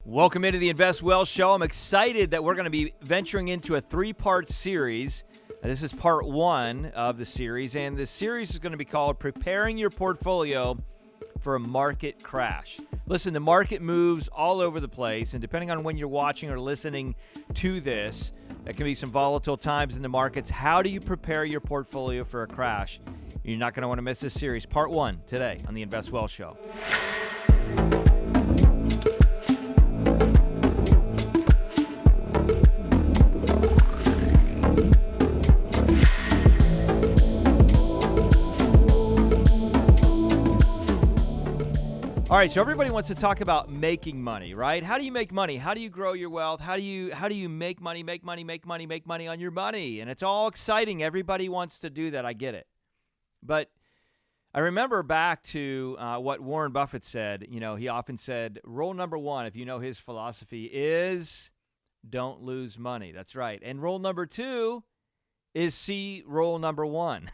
Welcome into the Invest Well Show. I'm excited that we're going to be venturing into a three-part series. This is part one of the series, and the series is going to be called Preparing Your Portfolio for a Market Crash. Listen, the market moves all over the place, and depending on when you're watching or listening to this, there can be some volatile times in the markets. How do you prepare your portfolio for a crash? You're not going to want to miss this series. Part one today on the Invest Well Show. All right, so everybody wants to talk about making money, right? How do you make money? How do you grow your wealth? How do you make money on your money? And it's all exciting. Everybody wants to do that. I get it. But I remember back to what Warren Buffett said. You know, he often said, rule number one, if you know his philosophy, is don't lose money. That's right. And rule number two is see rule number one.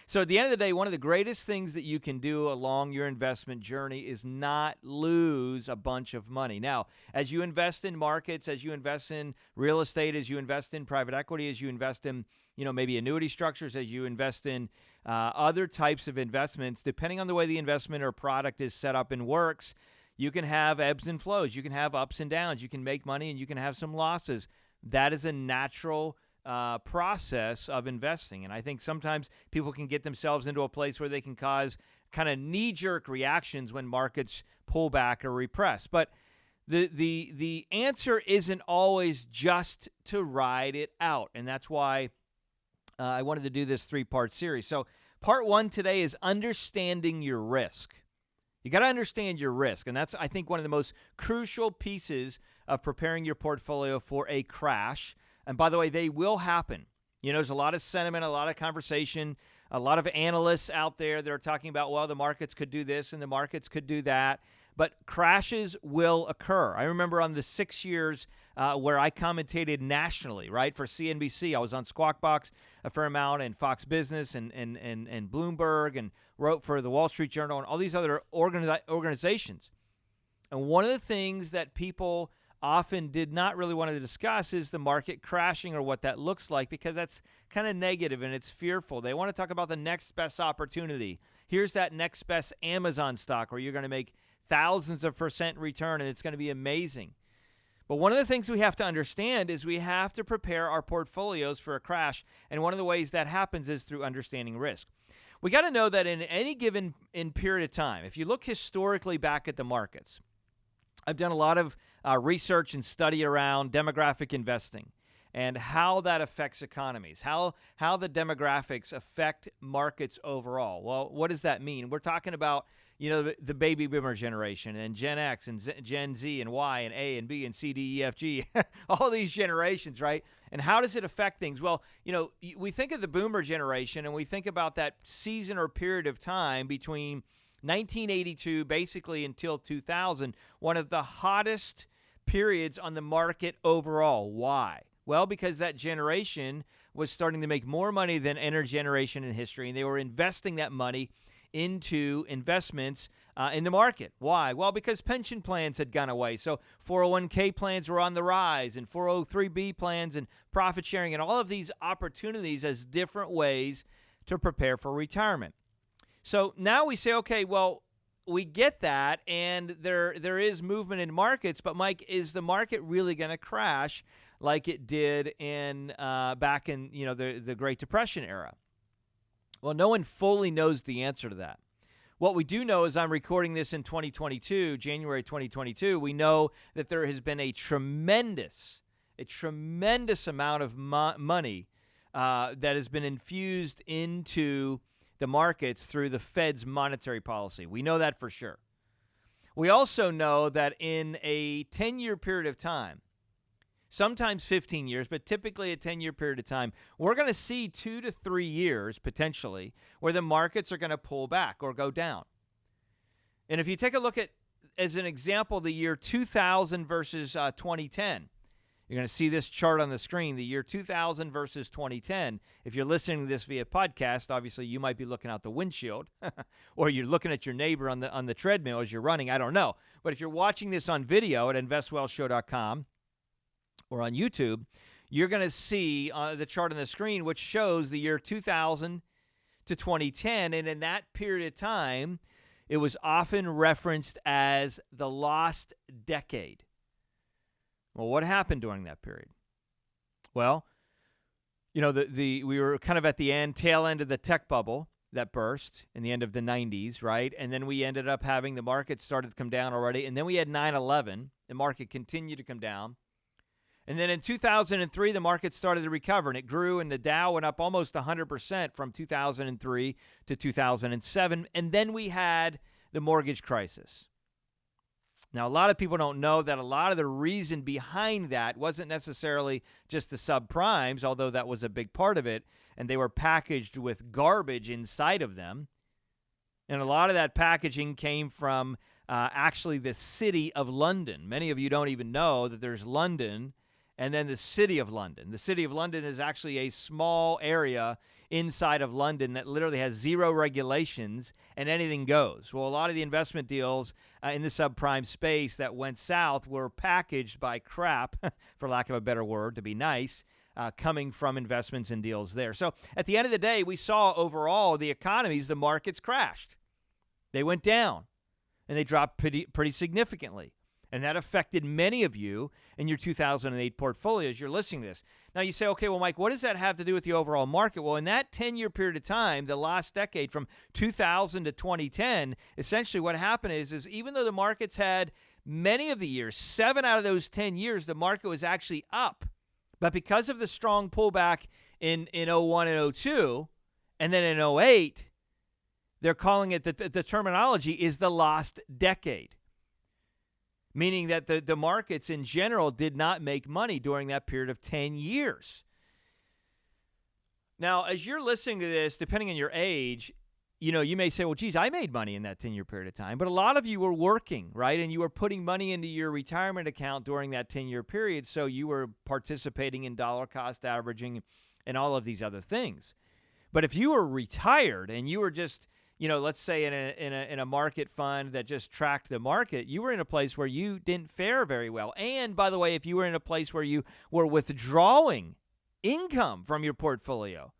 So at the end of the day, one of the greatest things that you can do along your investment journey is not lose a bunch of money. Now, as you invest in markets, as you invest in real estate, as you invest in private equity, as you invest in, maybe annuity structures, as you invest in other types of investments, depending on the way the investment or product is set up and works, you can have ebbs and flows. You can have ups and downs. You can make money and you can have some losses. That is a natural process of investing. And I think sometimes people can get themselves into a place where they can cause kind of knee-jerk reactions when markets pull back or repress. But the answer isn't always just to ride it out. And that's why I wanted to do this three-part series. So part one today is understanding your risk. You got to understand your risk. And that's, I think, one of the most crucial pieces of preparing your portfolio for a crash. And by the way, they will happen. There's a lot of sentiment, a lot of conversation, a lot of analysts out there that are talking about, well, the markets could do this and the markets could do that. But crashes will occur. I remember on the 6 years where I commentated nationally, right, for CNBC. I was on Squawk Box a fair amount and Fox Business and Bloomberg and wrote for the Wall Street Journal and all these other organizations. And one of the things that people often did not really want to discuss is the market crashing or what that looks like, because that's kind of negative and it's fearful. They want to talk about the next best opportunity. Here's that next best Amazon stock where you're going to make thousands of % return and it's going to be amazing. But one of the things we have to understand is we have to prepare our portfolios for a crash. And one of the ways that happens is through understanding risk. We got to know that in any given period of time, if you look historically back at the markets, I've done a lot of research and study around demographic investing and how that affects economies, how the demographics affect markets overall. Well, what does that mean? We're talking about, the baby boomer generation and Gen X and Gen Z and Y and A and B and C, D, E, F, G, all these generations, right? And how does it affect things? Well, we think of the boomer generation and we think about that season or period of time between 1982 basically until 2000, one of the hottest periods on the market overall. Why? Well, because that generation was starting to make more money than any generation in history, and they were investing that money into investments in the market. Why? Well, because pension plans had gone away. So 401k plans were on the rise, and 403b plans and profit sharing, and all of these opportunities as different ways to prepare for retirement. So now we say, okay, well, we get that, and there is movement in markets, but Mike, is the market really going to crash like it did in back in the Great Depression era? Well, no one fully knows the answer to that. What we do know is I'm recording this in 2022, January 2022. We know that there has been a tremendous amount of money that has been infused into the markets through the Fed's monetary policy. We know that for sure. We also know that in a 10-year period of time, sometimes 15 years, but typically a 10-year period of time, we're going to see 2 to 3 years potentially where the markets are going to pull back or go down. And if you take a look at, as an example, the year 2000 versus 2010, You're going to see this chart on the screen, the year 2000 versus 2010. If you're listening to this via podcast, obviously you might be looking out the windshield or you're looking at your neighbor on the treadmill as you're running. I don't know. But if you're watching this on video at investwellshow.com or on YouTube, you're going to see the chart on the screen, which shows the year 2000 to 2010. And in that period of time, it was often referenced as the lost decade. Well, what happened during that period? Well, you know, we were kind of at the tail end of the tech bubble that burst in the end of the 90s, right? And then we ended up having the market started to come down already. And then we had 9/11. The market continued to come down. And then in 2003, the market started to recover, and it grew, and the Dow went up almost 100% from 2003 to 2007. And then we had the mortgage crisis. Now, a lot of people don't know that a lot of the reason behind that wasn't necessarily just the subprimes, although that was a big part of it, and they were packaged with garbage inside of them. And a lot of that packaging came from actually the city of London. Many of you don't even know that there's London and then the city of London. The city of London is actually a small area inside of London that literally has zero regulations and anything goes. Well, a lot of the investment deals in the subprime space that went south were packaged by crap, for lack of a better word, to be nice, coming from investments and deals there. So at the end of the day, we saw overall the economies, the markets crashed. They went down, and they dropped pretty significantly. And that affected many of you in your 2008 portfolios. You're listening to this. Now you say, okay, well, Mike, what does that have to do with the overall market? Well, in that 10-year period of time, the last decade from 2000 to 2010, essentially what happened is even though the markets had many of the years, 7 out of those 10 years, the market was actually up. But because of the strong pullback in 01 and 02, and then in 08, they're calling it, the terminology is the lost decade. Meaning that the markets in general did not make money during that period of 10 years. Now, as you're listening to this, depending on your age, you know, you may say, well, geez, I made money in that 10-year period of time. But a lot of you were working, right? And you were putting money into your retirement account during that 10-year period. So you were participating in dollar cost averaging and all of these other things. But if you were retired and you were just, you know, let's say in a market fund that just tracked the market, you were in a place where you didn't fare very well. And by the way, if you were in a place where you were withdrawing income from your portfolio,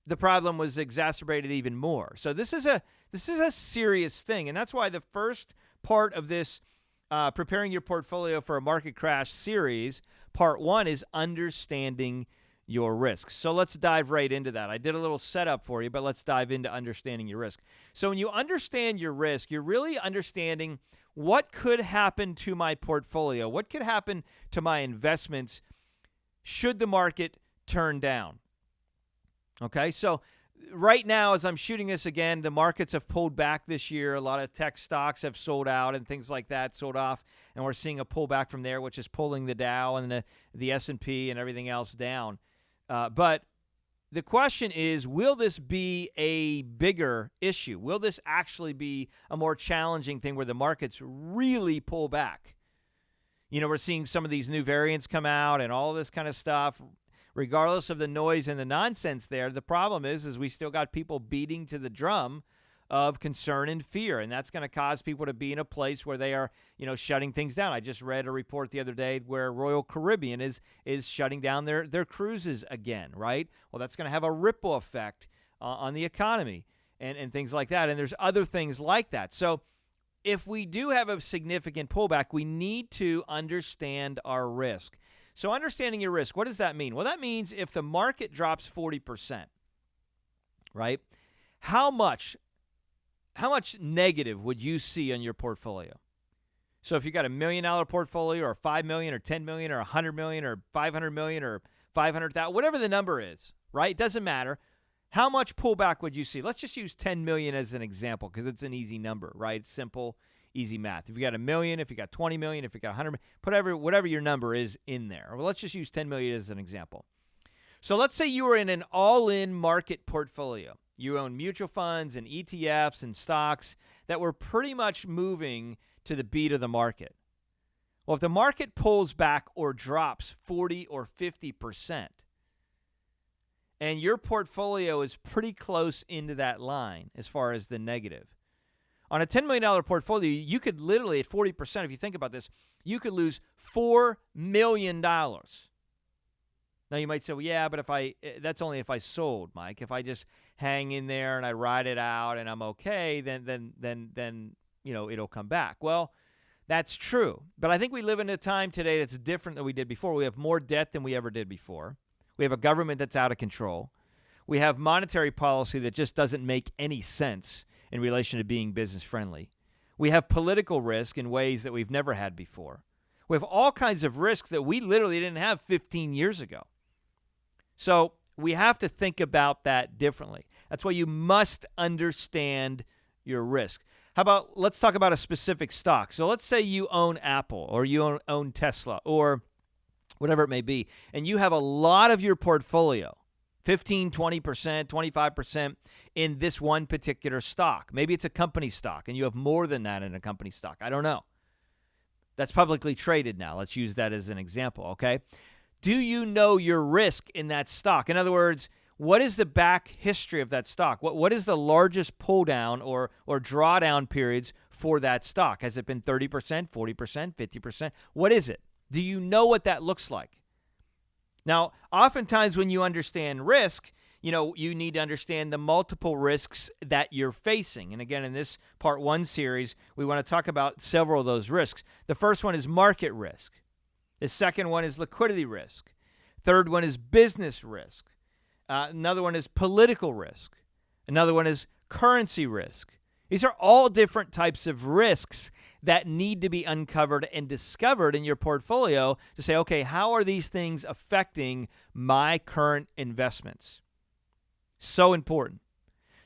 the problem was exacerbated even more. So this is a serious thing, and that's why the first part of this preparing your portfolio for a market crash series, part 1, is understanding your risks. So let's dive right into that. I did a little setup for you, but let's dive into understanding your risk. So when you understand your risk, you're really understanding what could happen to my portfolio, what could happen to my investments should the market turn down. Okay, so right now, as I'm shooting this again, the markets have pulled back this year. A lot of tech stocks have sold out and things like that, sold off, and we're seeing a pullback from there, which is pulling the Dow and the S&P and everything else down. But the question is, will this be a bigger issue? Will this actually be a more challenging thing where the markets really pull back? You know, we're seeing some of these new variants come out and all this kind of stuff. Regardless of the noise and the nonsense there, the problem is we still got people beating to the drum of concern and fear, and that's going to cause people to be in a place where they are, you know, shutting things down. I just read a report the other day where Royal Caribbean is shutting down their cruises again, right? Well, that's going to have a ripple effect on the economy and things like that, and there's other things like that. So if we do have a significant pullback, we need to understand our risk. So understanding your risk, what does that mean? Well, that means if the market drops 40%, right, how much negative would you see on your portfolio? So if you got $1 million portfolio or $5 million or $10 million or $100 million or $500 million or $500,000, whatever the number is, right? It doesn't matter. How much pullback would you see? Let's just use 10 million as an example because it's an easy number, right? It's simple, easy math. If you got $1 million, if you got 20 million, if you got 100 million, whatever your number is in there. Well, let's just use 10 million as an example. So let's say you were in an all-in market portfolio. You own mutual funds and ETFs and stocks that were pretty much moving to the beat of the market. Well, if the market pulls back or drops 40 or 50%, and your portfolio is pretty close into that line as far as the negative, on a $10 million portfolio, you could literally, at 40%, if you think about this, you could lose $4 million. Now, you might say, well, yeah, but that's only if I sold, Mike. If I just hang in there and I ride it out and I'm okay, then it'll come back. Well, that's true. But I think we live in a time today that's different than we did before. We have more debt than we ever did before. We have a government that's out of control. We have monetary policy that just doesn't make any sense in relation to being business friendly. We have political risk in ways that we've never had before. We have all kinds of risks that we literally didn't have 15 years ago. So we have to think about that differently. That's why you must understand your risk. How about, let's talk about a specific stock. So let's say you own Apple or you own Tesla or whatever it may be, and you have a lot of your portfolio, 15, 20%, 25% in this one particular stock. Maybe it's a company stock, and you have more than that in a company stock. I don't know. That's publicly traded now. Let's use that as an example, okay? Do you know your risk in that stock? In other words, what is the back history of that stock? What is the largest pull down or drawdown periods for that stock? Has it been 30%, 40%, 50%? What is it? Do you know what that looks like? Now, oftentimes when you understand risk, you need to understand the multiple risks that you're facing. And again, in this part 1 series, we want to talk about several of those risks. The first one is market risk. The second one is liquidity risk. Third one is business risk. Another one is political risk. Another one is currency risk. These are all different types of risks that need to be uncovered and discovered in your portfolio to say, okay, how are these things affecting my current investments? So important.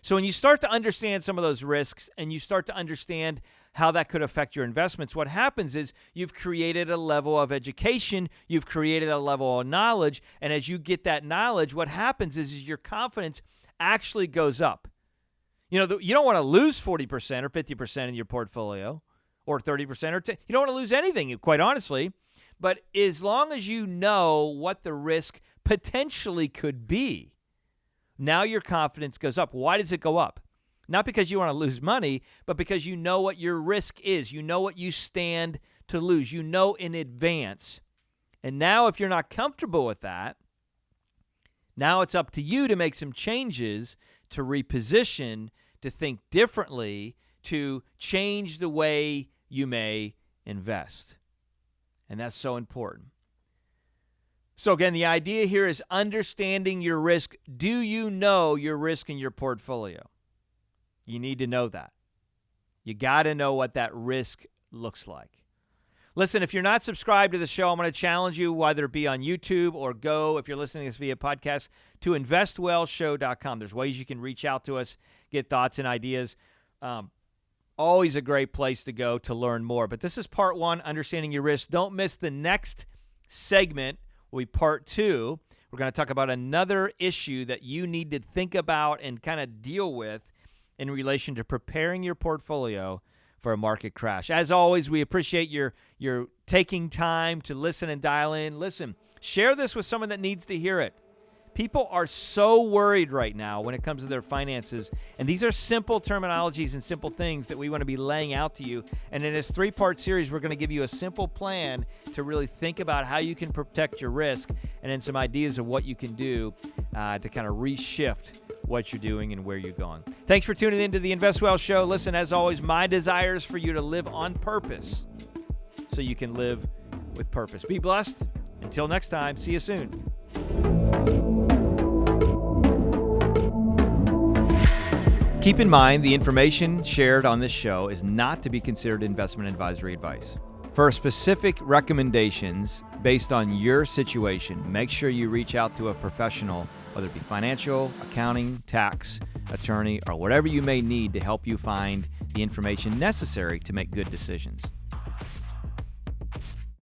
So when you start to understand some of those risks and you start to understand how that could affect your investments, what happens is you've created a level of education, you've created a level of knowledge, and as you get that knowledge, what happens is your confidence actually goes up. You don't want to lose 40% or 50% in your portfolio or 30% or you don't want to lose anything, quite honestly. But as long as you know what the risk potentially could be, now your confidence goes up. Why does it go up? Not because you want to lose money, but because you know what your risk is. You know what you stand to lose. You know in advance. And now if you're not comfortable with that, now it's up to you to make some changes, to reposition, to think differently, to change the way you may invest. And that's so important. So again, the idea here is understanding your risk. Do you know your risk in your portfolio? You need to know that. You got to know what that risk looks like. Listen, if you're not subscribed to the show, I'm going to challenge you, whether it be on YouTube or go, if you're listening to this via podcast, to investwellshow.com. There's ways you can reach out to us, get thoughts and ideas. Always a great place to go to learn more. But this is part 1, understanding your risk. Don't miss the next segment, will be part 2. We're going to talk about another issue that you need to think about and kind of deal with in relation to preparing your portfolio for a market crash. As always, we appreciate your taking time to listen and dial in. Listen, share this with someone that needs to hear it. People are so worried right now when it comes to their finances, and these are simple terminologies and simple things that we want to be laying out to you. And in this 3-part series, we're going to give you a simple plan to really think about how you can protect your risk and then some ideas of what you can do to kind of reshift what you're doing and where you're going. Thanks for tuning into the Invest Well Show. Listen, as always, my desire is for you to live on purpose so you can live with purpose. Be blessed. Until next time, see you soon. Keep in mind, the information shared on this show is not to be considered investment advisory advice. For specific recommendations based on your situation, make sure you reach out to a professional, whether it be financial, accounting, tax, attorney, or whatever you may need to help you find the information necessary to make good decisions.